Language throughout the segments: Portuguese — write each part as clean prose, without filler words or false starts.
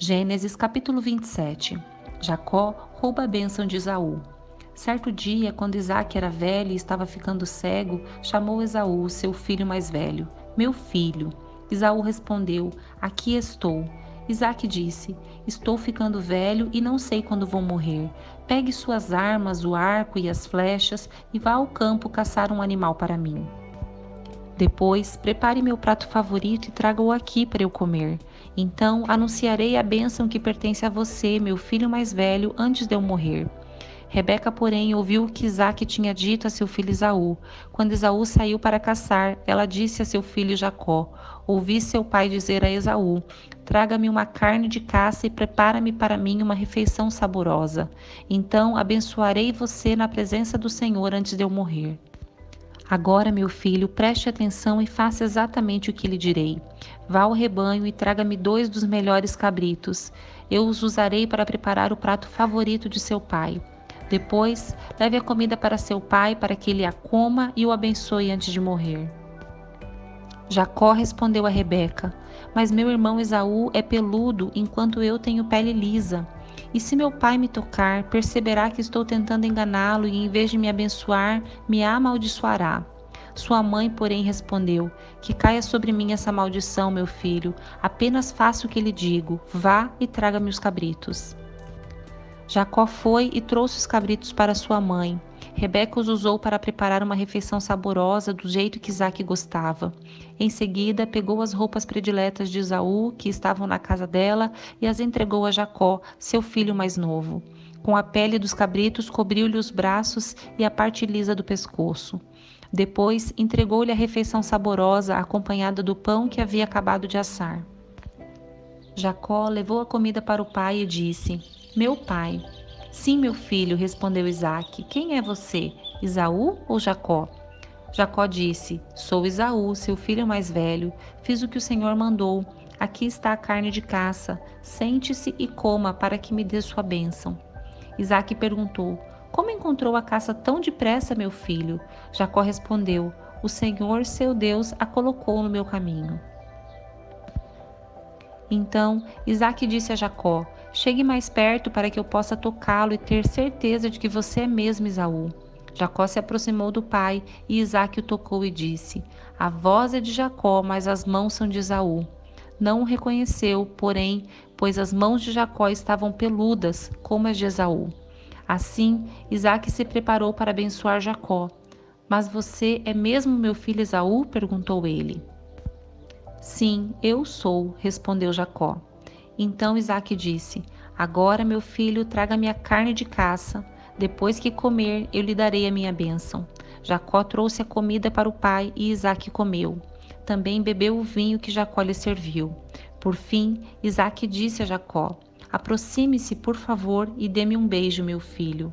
Gênesis capítulo 27. Jacó rouba a bênção de Esaú. Certo dia, quando Isaque era velho e estava ficando cego, chamou Esaú, seu filho mais velho. Meu filho. Esaú respondeu, aqui estou. Isaque disse, estou ficando velho e não sei quando vou morrer. Pegue suas armas, o arco e as flechas e vá ao campo caçar um animal para mim. Depois, prepare meu prato favorito e traga-o aqui para eu comer. Então, anunciarei a bênção que pertence a você, meu filho mais velho, antes de eu morrer. Rebeca, porém, ouviu o que Isaque tinha dito a seu filho Esaú. Quando Esaú saiu para caçar, ela disse a seu filho Jacó, ouvi seu pai dizer a Esaú, traga-me uma carne de caça e prepara-me para mim uma refeição saborosa. Então, abençoarei você na presença do Senhor antes de eu morrer. Agora, meu filho, preste atenção e faça exatamente o que lhe direi. Vá ao rebanho e traga-me 2 dos melhores cabritos. Eu os usarei para preparar o prato favorito de seu pai. Depois, leve a comida para seu pai para que ele a coma e o abençoe antes de morrer. Jacó respondeu a Rebeca, mas meu irmão Esaú é peludo enquanto eu tenho pele lisa. E se meu pai me tocar, perceberá que estou tentando enganá-lo e em vez de me abençoar, me amaldiçoará. Sua mãe, porém, respondeu, que caia sobre mim essa maldição, meu filho, apenas faça o que lhe digo, vá e traga-me os cabritos. Jacó foi e trouxe os cabritos para sua mãe. Rebeca os usou para preparar uma refeição saborosa do jeito que Isaque gostava. Em seguida, pegou as roupas prediletas de Esaú, que estavam na casa dela, e as entregou a Jacó, seu filho mais novo. Com a pele dos cabritos, cobriu-lhe os braços e a parte lisa do pescoço. Depois, entregou-lhe a refeição saborosa, acompanhada do pão que havia acabado de assar. Jacó levou a comida para o pai e disse, meu pai. Sim, meu filho, respondeu Isaque. Quem é você, Esaú ou Jacó? Jacó disse, sou Esaú, seu filho mais velho. Fiz o que o Senhor mandou. Aqui está a carne de caça. Sente-se e coma para que me dê sua bênção. Isaque perguntou, como encontrou a caça tão depressa, meu filho? Jacó respondeu, o Senhor, seu Deus, a colocou no meu caminho. Então Isaque disse a Jacó, chegue mais perto para que eu possa tocá-lo e ter certeza de que você é mesmo Esaú. Jacó se aproximou do pai e Isaque o tocou e disse, a voz é de Jacó, mas as mãos são de Esaú. Não o reconheceu, porém, pois as mãos de Jacó estavam peludas, como as de Esaú. Assim, Isaque se preparou para abençoar Jacó. Mas você é mesmo meu filho Esaú? Perguntou ele. Sim, eu sou, respondeu Jacó. Então Isaque disse, agora, meu filho, traga-me a carne de caça. Depois que comer, eu lhe darei a minha bênção. Jacó trouxe a comida para o pai e Isaque comeu. Também bebeu o vinho que Jacó lhe serviu. Por fim, Isaque disse a Jacó, aproxime-se, por favor, e dê-me um beijo, meu filho.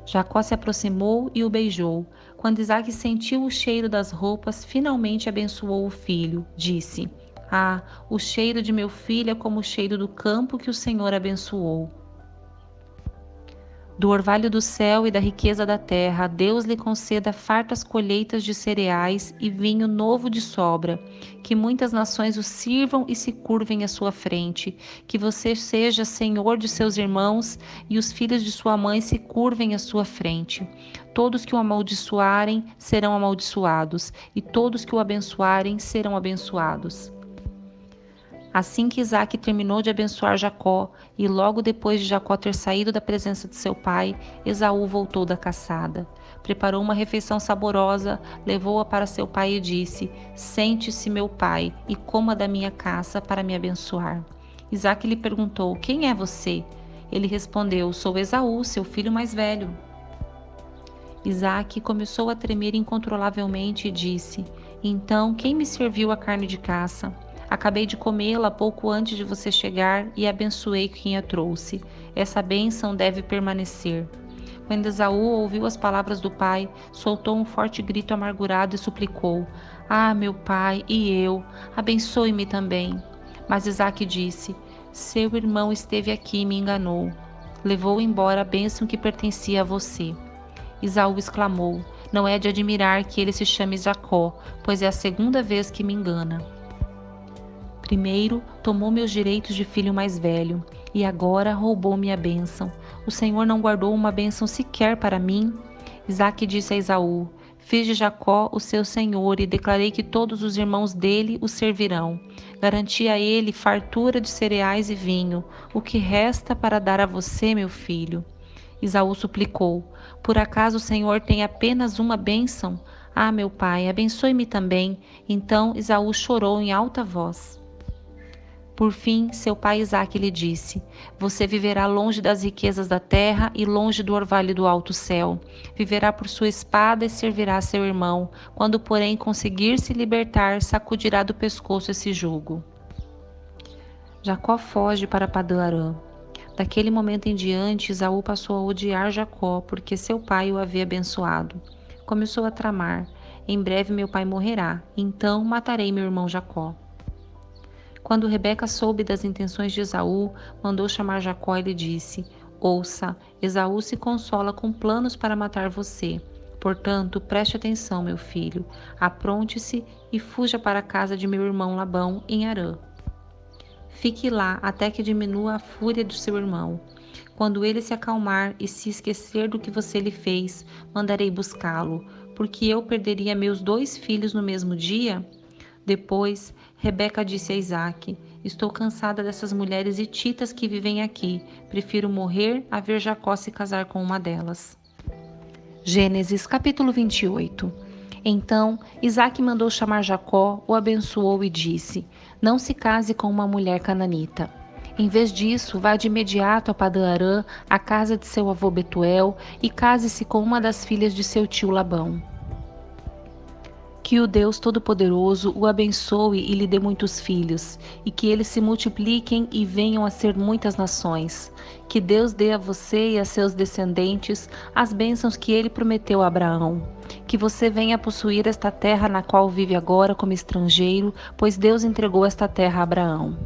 Jacó se aproximou e o beijou. Quando Isaque sentiu o cheiro das roupas, finalmente abençoou o filho. Disse, ah, o cheiro de meu filho é como o cheiro do campo que o Senhor abençoou. Do orvalho do céu e da riqueza da terra, Deus lhe conceda fartas colheitas de cereais e vinho novo de sobra, que muitas nações o sirvam e se curvem à sua frente, que você seja senhor de seus irmãos e os filhos de sua mãe se curvem à sua frente. Todos que o amaldiçoarem serão amaldiçoados, e todos que o abençoarem serão abençoados. Assim que Isaque terminou de abençoar Jacó, e logo depois de Jacó ter saído da presença de seu pai, Esaú voltou da caçada. Preparou uma refeição saborosa, levou-a para seu pai e disse, sente-se, meu pai, e coma da minha caça para me abençoar. Isaque lhe perguntou, quem é você? Ele respondeu, sou Esaú, seu filho mais velho. Isaque começou a tremer incontrolavelmente e disse, então quem me serviu a carne de caça? Acabei de comê-la pouco antes de você chegar e abençoei quem a trouxe. Essa bênção deve permanecer. Quando Esaú ouviu as palavras do pai, soltou um forte grito amargurado e suplicou, ah, meu pai, e eu, abençoe-me também. Mas Isaque disse, seu irmão esteve aqui e me enganou. Levou embora a bênção que pertencia a você. Esaú exclamou, não é de admirar que ele se chame Jacó, pois é a segunda vez que me engana. Primeiro, tomou meus direitos de filho mais velho, e agora roubou minha bênção. O Senhor não guardou uma bênção sequer para mim? Isaque disse a Esaú: Fiz de Jacó o seu senhor e declarei que todos os irmãos dele o servirão. Garanti a ele fartura de cereais e vinho. O que resta para dar a você, meu filho? Esaú suplicou: Por acaso o Senhor tem apenas uma bênção? Ah, meu pai, abençoe-me também. Então Esaú chorou em alta voz. Por fim, seu pai Isaque lhe disse: Você viverá longe das riquezas da terra e longe do orvalho do alto céu. Viverá por sua espada e servirá seu irmão. Quando, porém, conseguir se libertar, sacudirá do pescoço esse jugo. Jacó foge para Padã-Arã. Daquele momento em diante, Esaú passou a odiar Jacó, porque seu pai o havia abençoado. Começou a tramar: Em breve meu pai morrerá, então matarei meu irmão Jacó. Quando Rebeca soube das intenções de Esaú, mandou chamar Jacó e lhe disse: Ouça, Esaú se consola com planos para matar você. Portanto, preste atenção, meu filho. Apronte-se e fuja para a casa de meu irmão Labão, em Harã. Fique lá até que diminua a fúria do seu irmão. Quando ele se acalmar e se esquecer do que você lhe fez, mandarei buscá-lo, porque eu perderia meus 2 filhos no mesmo dia? Depois, Rebeca disse a Isaque: Estou cansada dessas mulheres hititas que vivem aqui. Prefiro morrer a ver Jacó se casar com uma delas. Gênesis capítulo 28. Então, Isaque mandou chamar Jacó, o abençoou e disse: Não se case com uma mulher cananita. Em vez disso, vá de imediato a Padã-Arã, à casa de seu avô Betuel, e case-se com uma das filhas de seu tio Labão. Que o Deus Todo-Poderoso o abençoe e lhe dê muitos filhos, e que eles se multipliquem e venham a ser muitas nações. Que Deus dê a você e a seus descendentes as bênçãos que ele prometeu a Abraão. Que você venha possuir esta terra na qual vive agora como estrangeiro, pois Deus entregou esta terra a Abraão.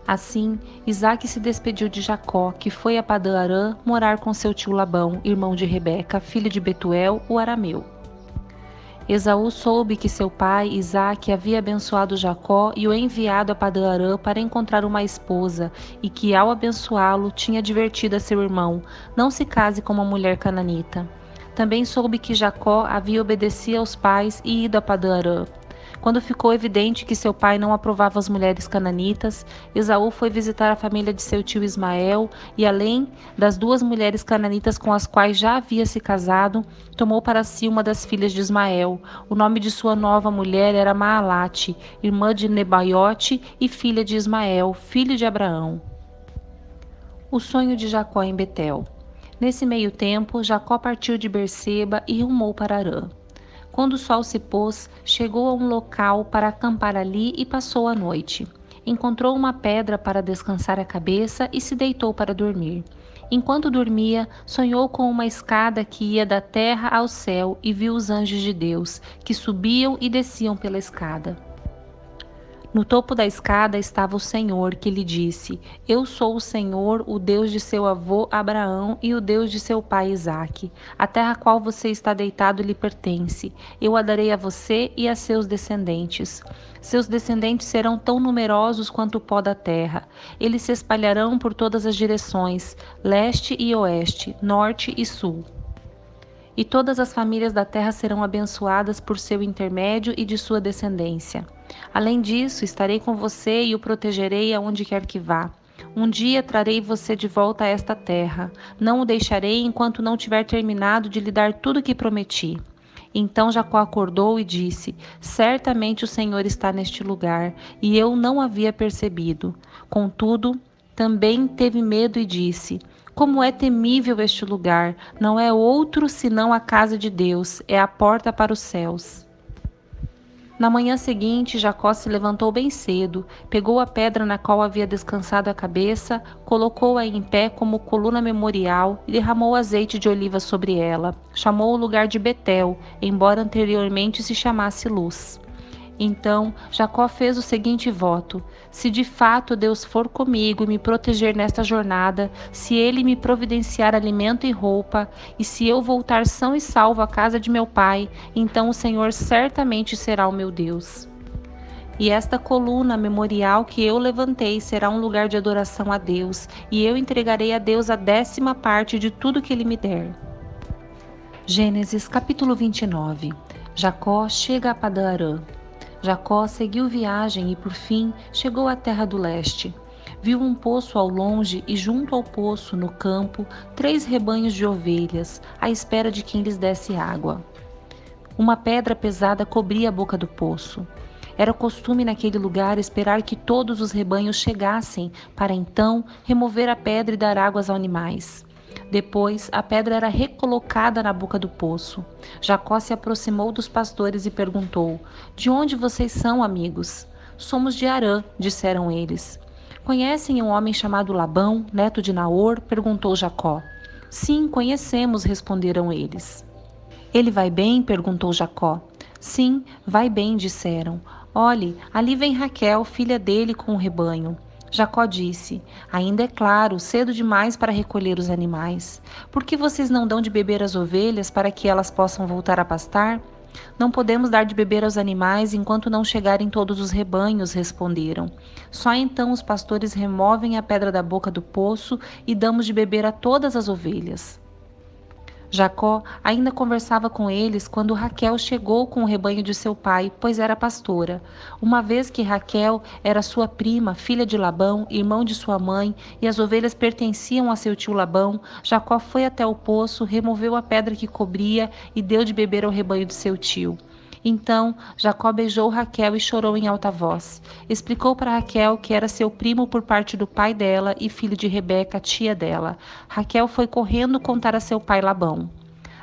Assim, Isaque se despediu de Jacó, que foi a Padã-Arã morar com seu tio Labão, irmão de Rebeca, filho de Betuel, o arameu. Esaú soube que seu pai, Isaque, havia abençoado Jacó e o enviado a Padã-Arã para encontrar uma esposa, e que, ao abençoá-lo, tinha advertido a seu irmão: Não se case com uma mulher cananita. Também soube que Jacó havia obedecido aos pais e ido a Padã-Arã. Quando ficou evidente que seu pai não aprovava as mulheres cananitas, Esaú foi visitar a família de seu tio Ismael e, além das 2 mulheres cananitas com as quais já havia se casado, tomou para si uma das filhas de Ismael. O nome de sua nova mulher era Maalate, irmã de Nebaiote e filha de Ismael, filho de Abraão. O sonho de Jacó em Betel. Nesse meio tempo, Jacó partiu de Berseba e rumou para Harã. Quando o sol se pôs, chegou a um local para acampar ali e passou a noite. Encontrou uma pedra para descansar a cabeça e se deitou para dormir. Enquanto dormia, sonhou com uma escada que ia da terra ao céu e viu os anjos de Deus, que subiam e desciam pela escada. No topo da escada estava o Senhor, que lhe disse: Eu sou o Senhor, o Deus de seu avô Abraão e o Deus de seu pai Isaque. A terra a qual você está deitado lhe pertence. Eu a darei a você e a seus descendentes. Seus descendentes serão tão numerosos quanto o pó da terra. Eles se espalharão por todas as direções, leste e oeste, norte e sul. E todas as famílias da terra serão abençoadas por seu intermédio e de sua descendência. Além disso, estarei com você e o protegerei aonde quer que vá. Um dia trarei você de volta a esta terra. Não o deixarei enquanto não tiver terminado de lhe dar tudo o que prometi. Então Jacó acordou e disse: Certamente o Senhor está neste lugar, e eu não havia percebido. Contudo, também teve medo e disse: Como é temível este lugar! Não é outro senão a casa de Deus, é a porta para os céus. Na manhã seguinte, Jacó se levantou bem cedo, pegou a pedra na qual havia descansado a cabeça, colocou-a em pé como coluna memorial e derramou azeite de oliva sobre ela. Chamou o lugar de Betel, embora anteriormente se chamasse Luz. Então Jacó fez o seguinte voto: se de fato Deus for comigo e me proteger nesta jornada, se ele me providenciar alimento e roupa, e se eu voltar são e salvo à casa de meu pai, então o Senhor certamente será o meu Deus. E esta coluna memorial que eu levantei será um lugar de adoração a Deus, e eu entregarei a Deus a 10ª parte de tudo que Ele me der. Gênesis capítulo 29. Jacó chega a Padã-Arã. Jacó seguiu viagem e, por fim, chegou à terra do leste. Viu um poço ao longe e, junto ao poço, no campo, 3 rebanhos de ovelhas, à espera de quem lhes desse água. Uma pedra pesada cobria a boca do poço. Era costume naquele lugar esperar que todos os rebanhos chegassem, para então remover a pedra e dar águas aos animais. Depois, a pedra era recolocada na boca do poço. Jacó se aproximou dos pastores e perguntou: De onde vocês são, amigos? Somos de Harã, disseram eles. Conhecem um homem chamado Labão, neto de Naor? Perguntou Jacó. Sim, conhecemos, responderam eles. Ele vai bem? Perguntou Jacó. Sim, vai bem, disseram. Olhe, ali vem Raquel, filha dele, com o rebanho. Jacó disse: Ainda é claro, cedo demais para recolher os animais. Por que vocês não dão de beber às ovelhas para que elas possam voltar a pastar? Não podemos dar de beber aos animais enquanto não chegarem todos os rebanhos, responderam. Só então os pastores removem a pedra da boca do poço e damos de beber a todas as ovelhas. Jacó ainda conversava com eles quando Raquel chegou com o rebanho de seu pai, pois era pastora. Uma vez que Raquel era sua prima, filha de Labão, irmão de sua mãe, e as ovelhas pertenciam a seu tio Labão, Jacó foi até o poço, removeu a pedra que cobria e deu de beber ao rebanho de seu tio. Então Jacó beijou Raquel e chorou em alta voz. Explicou para Raquel que era seu primo por parte do pai dela e filho de Rebeca, tia dela. Raquel foi correndo contar a seu pai Labão.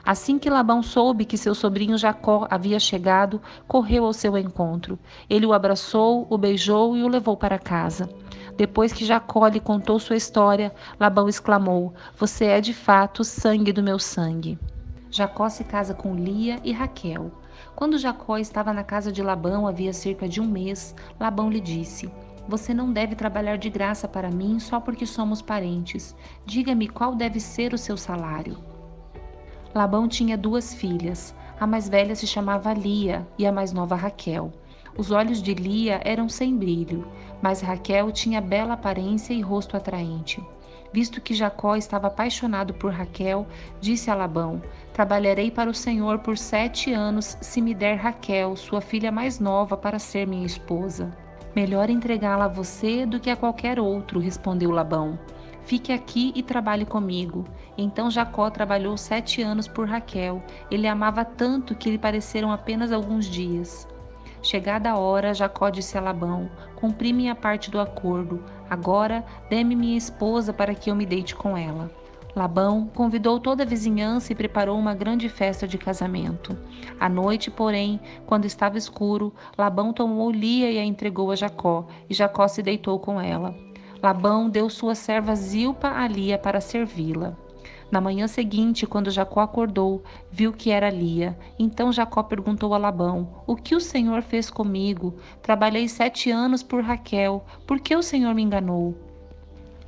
Assim que Labão soube que seu sobrinho Jacó havia chegado, correu ao seu encontro. Ele o abraçou, o beijou e o levou para casa. Depois que Jacó lhe contou sua história, Labão exclamou: Você é de fato sangue do meu sangue. Jacó se casa com Lia e Raquel. Quando Jacó estava na casa de Labão havia cerca de um mês, Labão lhe disse: Você não deve trabalhar de graça para mim só porque somos parentes. Diga-me qual deve ser o seu salário. Labão tinha 2 filhas. A mais velha se chamava Lia e a mais nova Raquel. Os olhos de Lia eram sem brilho, mas Raquel tinha bela aparência e rosto atraente. Visto que Jacó estava apaixonado por Raquel, disse a Labão: Trabalharei para o Senhor por 7 anos se me der Raquel, sua filha mais nova, para ser minha esposa. Melhor entregá-la a você do que a qualquer outro, respondeu Labão. Fique aqui e trabalhe comigo. Então Jacó trabalhou 7 anos por Raquel. Ele a amava tanto que lhe pareceram apenas alguns dias. Chegada a hora, Jacó disse a Labão: Cumpri minha parte do acordo. Agora, dê-me minha esposa para que eu me deite com ela. Labão convidou toda a vizinhança e preparou uma grande festa de casamento. À noite, porém, quando estava escuro, Labão tomou Lia e a entregou a Jacó, e Jacó se deitou com ela. Labão deu sua serva Zilpa a Lia para servi-la. Na manhã seguinte, quando Jacó acordou, viu que era Lia. Então Jacó perguntou a Labão: O que o Senhor fez comigo? Trabalhei 7 anos por Raquel. Por que o Senhor me enganou?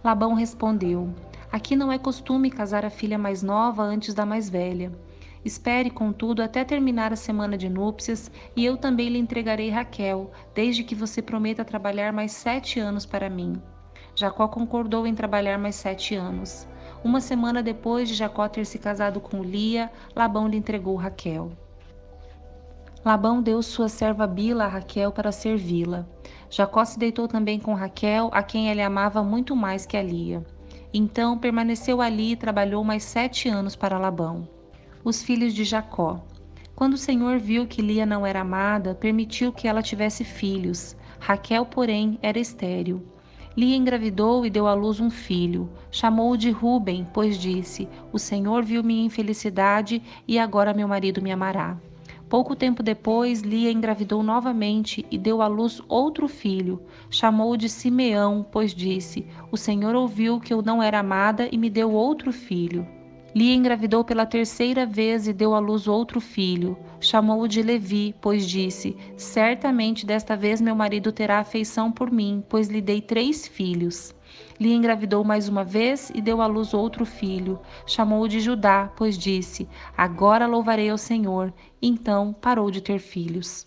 Labão respondeu: Aqui não é costume casar a filha mais nova antes da mais velha. Espere, contudo, até terminar a semana de núpcias, e eu também lhe entregarei Raquel, desde que você prometa trabalhar mais 7 anos para mim. Jacó concordou em trabalhar mais 7 anos. Uma semana depois de Jacó ter se casado com Lia, Labão lhe entregou Raquel. Labão deu sua serva Bila a Raquel para servi-la. Jacó se deitou também com Raquel, a quem ele amava muito mais que a Lia. Então permaneceu ali e trabalhou mais 7 anos para Labão. Os filhos de Jacó. Quando o Senhor viu que Lia não era amada, permitiu que ela tivesse filhos. Raquel, porém, era estéril. Lia engravidou e deu à luz um filho. Chamou-o de Ruben, pois disse: O Senhor viu minha infelicidade e agora meu marido me amará. Pouco tempo depois, Lia engravidou novamente e deu à luz outro filho. Chamou-o de Simeão, pois disse: O Senhor ouviu que eu não era amada e me deu outro filho. Lia engravidou pela 3ª vez e deu à luz outro filho. Chamou-o de Levi, pois disse: Certamente desta vez meu marido terá afeição por mim, pois lhe dei 3 filhos. Lia engravidou mais uma vez e deu à luz outro filho. Chamou-o de Judá, pois disse: Agora louvarei ao Senhor. Então parou de ter filhos.